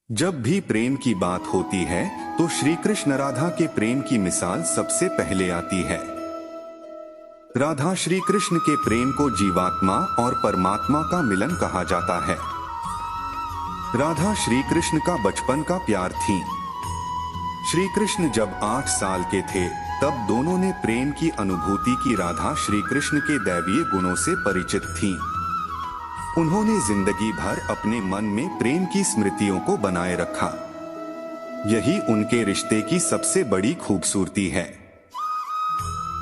जब भी प्रेम की बात होती है तो श्री कृष्ण राधा के प्रेम की मिसाल सबसे पहले आती है। राधा श्री कृष्ण के प्रेम को जीवात्मा और परमात्मा का मिलन कहा जाता है। राधा श्री कृष्ण का बचपन का प्यार थी। श्री कृष्ण जब 8 साल के थे तब दोनों ने प्रेम की अनुभूति की। राधा श्री कृष्ण के दैवीय गुणों से परिचित थीं। उन्होंने जिंदगी भर अपने मन में प्रेम की स्मृतियों को बनाए रखा। यही उनके रिश्ते की सबसे बड़ी खूबसूरती है।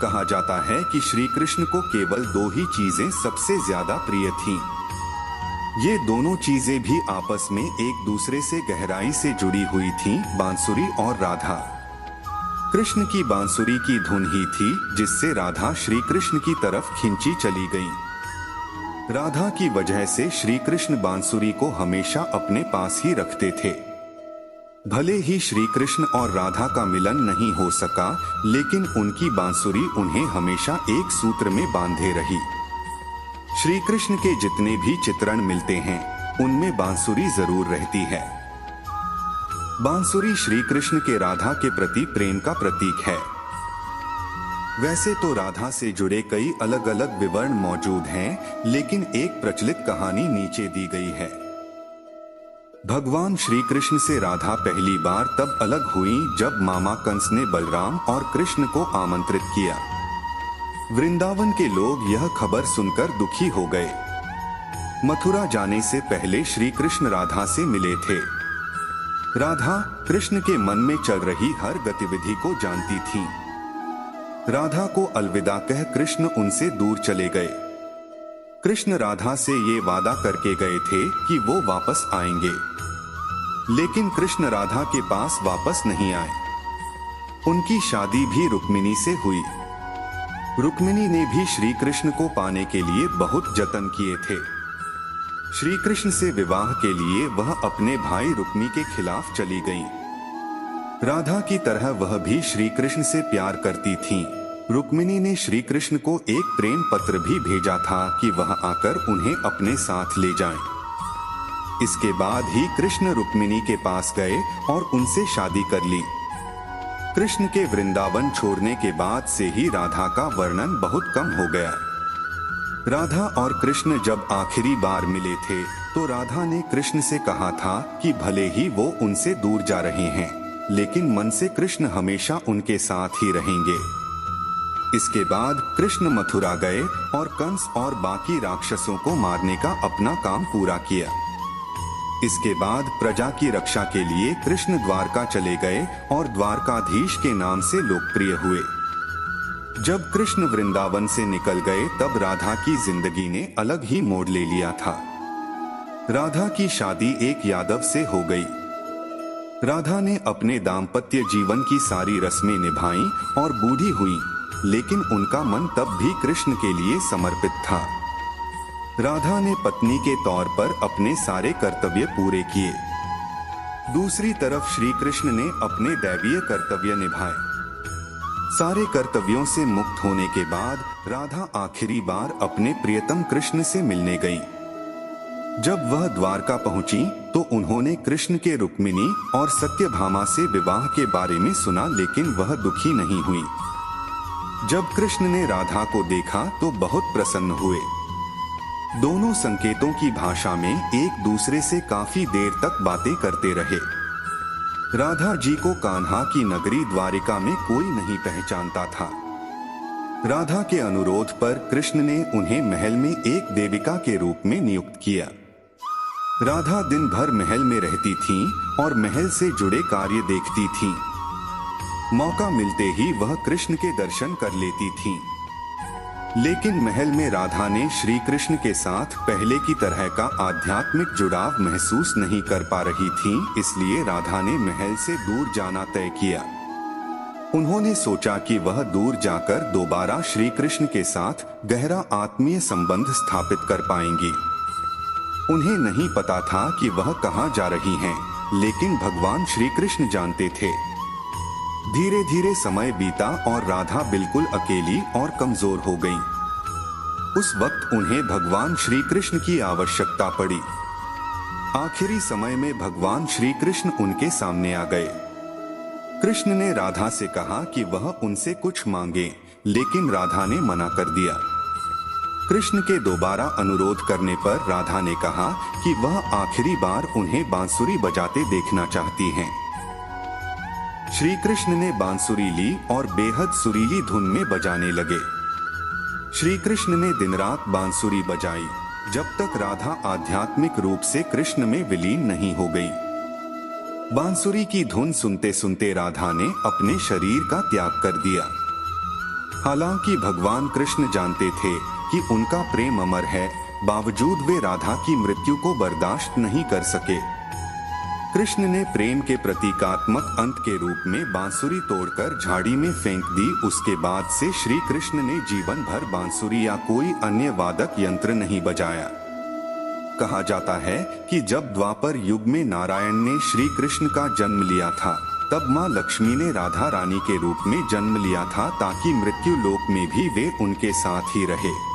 कहा जाता है कि श्री कृष्ण को केवल 2 ही चीजें सबसे ज्यादा प्रिय थीं। ये दोनों चीजें भी आपस में एक दूसरे से गहराई से जुड़ी हुई थीं, बांसुरी और राधा। कृष्ण की बांसुरी की धुन ही थी जिससे राधा श्री कृष्ण की तरफ खिंची चली गई। राधा की वजह से श्री कृष्ण बांसुरी को हमेशा अपने पास ही रखते थे। भले ही श्री कृष्ण और राधा का मिलन नहीं हो सका, लेकिन उनकी बांसुरी उन्हें हमेशा एक सूत्र में बांधे रही। श्री कृष्ण के जितने भी चित्रण मिलते हैं उनमें बांसुरी जरूर रहती है। बांसुरी श्री कृष्ण के राधा के प्रति प्रेम का प्रतीक है। वैसे तो राधा से जुड़े कई अलग अलग विवरण मौजूद हैं, लेकिन एक प्रचलित कहानी नीचे दी गई है। भगवान श्री कृष्ण से राधा पहली बार तब अलग हुई जब मामा कंस ने बलराम और कृष्ण को आमंत्रित किया। वृंदावन के लोग यह खबर सुनकर दुखी हो गए। मथुरा जाने से पहले श्री कृष्ण राधा से मिले थे। राधा कृष्ण के मन में चल रही हर गतिविधि को जानती थी। राधा को अलविदा कह कृष्ण उनसे दूर चले गए। कृष्ण राधा से ये वादा करके गए थे कि वो वापस आएंगे, लेकिन कृष्ण राधा के पास वापस नहीं आए। उनकी शादी भी रुक्मिणी से हुई। रुक्मिणी ने भी श्री कृष्ण को पाने के लिए बहुत जतन किए थे। श्री कृष्ण से विवाह के लिए वह अपने भाई रुक्मी के खिलाफ चली गई। राधा की तरह वह भी श्री कृष्ण से प्यार करती थी। रुक्मिणी ने श्री कृष्ण को एक प्रेम पत्र भी भेजा था कि वह आकर उन्हें अपने साथ ले जाएं। इसके बाद ही कृष्ण रुक्मिणी के पास गए और उनसे शादी कर ली। कृष्ण के वृंदावन छोड़ने के बाद से ही राधा का वर्णन बहुत कम हो गया। राधा और कृष्ण जब आखिरी बार मिले थे तो राधा ने कृष्ण से कहा था कि भले ही वो उनसे दूर जा रहे हैं, लेकिन मन से कृष्ण हमेशा उनके साथ ही रहेंगे। इसके बाद कृष्ण मथुरा गए और कंस और बाकी राक्षसों को मारने का अपना काम पूरा किया। इसके बाद प्रजा की रक्षा के लिए कृष्ण द्वारका चले गए और द्वारकाधीश के नाम से लोकप्रिय हुए। जब कृष्ण वृंदावन से निकल गए तब राधा की जिंदगी ने अलग ही मोड़ ले लिया था। राधा की शादी एक यादव से हो गई। राधा ने अपने दाम्पत्य जीवन की सारी रस्में निभाई और बूढ़ी हुई, लेकिन उनका मन तब भी कृष्ण के लिए समर्पित था। राधा ने पत्नी के तौर पर अपने सारे कर्तव्य पूरे किए। दूसरी तरफ श्री कृष्ण ने अपने दैवीय कर्तव्य निभाए। सारे कर्तव्यों से मुक्त होने के बाद राधा आखिरी बार अपने प्रियतम कृष्ण से मिलने गई। जब वह द्वारका पहुंची तो उन्होंने कृष्ण के रुक्मिणी और सत्यभामा से विवाह के बारे में सुना, लेकिन वह दुखी नहीं हुई। जब कृष्ण ने राधा को देखा तो बहुत प्रसन्न हुए। दोनों संकेतों की भाषा में एक दूसरे से काफी देर तक बातें करते रहे। राधा जी को कान्हा की नगरी द्वारिका में कोई नहीं पहचानता था। राधा के अनुरोध पर कृष्ण ने उन्हें महल में एक देविका के रूप में नियुक्त किया। राधा दिन भर महल में रहती थीं और महल से जुड़े कार्य देखती थीं। मौका मिलते ही वह कृष्ण के दर्शन कर लेती थीं। लेकिन महल में राधा ने श्री कृष्ण के साथ पहले की तरह का आध्यात्मिक जुड़ाव महसूस नहीं कर पा रही थीं, इसलिए राधा ने महल से दूर जाना तय किया। उन्होंने सोचा कि वह दूर जाकर दोबारा श्री कृष्ण के साथ गहरा आत्मीय संबंध स्थापित कर पाएंगी। उन्हें नहीं पता था कि वह कहाँ जा रही हैं, लेकिन भगवान श्री कृष्ण जानते थे। धीरे धीरे समय बीता और राधा बिल्कुल अकेली और कमजोर हो गई। उस वक्त उन्हें भगवान श्री कृष्ण की आवश्यकता पड़ी। आखिरी समय में भगवान श्री कृष्ण उनके सामने आ गए। कृष्ण ने राधा से कहा कि वह उनसे कुछ मांगे, लेकिन राधा ने मना कर दिया। कृष्ण के दोबारा अनुरोध करने पर राधा ने कहा कि वह आखिरी बार उन्हें बांसुरी बजाते देखना चाहती हैं। श्री कृष्ण ने बांसुरी ली और बेहद सुरीली धुन में बजाने लगे। श्री कृष्ण ने दिन रात बांसुरी बजाई, जब तक राधा आध्यात्मिक रूप से कृष्ण में विलीन नहीं हो गई। बांसुरी की धुन सुनते सुनते राधा ने अपने शरीर का त्याग कर दिया। हालांकि भगवान कृष्ण जानते थे कि उनका प्रेम अमर है, बावजूद वे राधा की मृत्यु को बर्दाश्त नहीं कर सके। कृष्ण ने प्रेम के प्रतीकात्मक अंत के रूप में बांसुरी तोड़कर झाड़ी में फेंक दी। उसके बाद से श्री कृष्ण ने जीवन भर बांसुरी या कोई अन्य वादक यंत्र नहीं बजाया। कहा जाता है कि जब द्वापर युग में नारायण ने श्री कृष्ण का जन्म लिया था, तब मां लक्ष्मी ने राधा रानी के रूप में जन्म लिया था, ताकि मृत्यु लोक में भी वे उनके साथ ही रहे।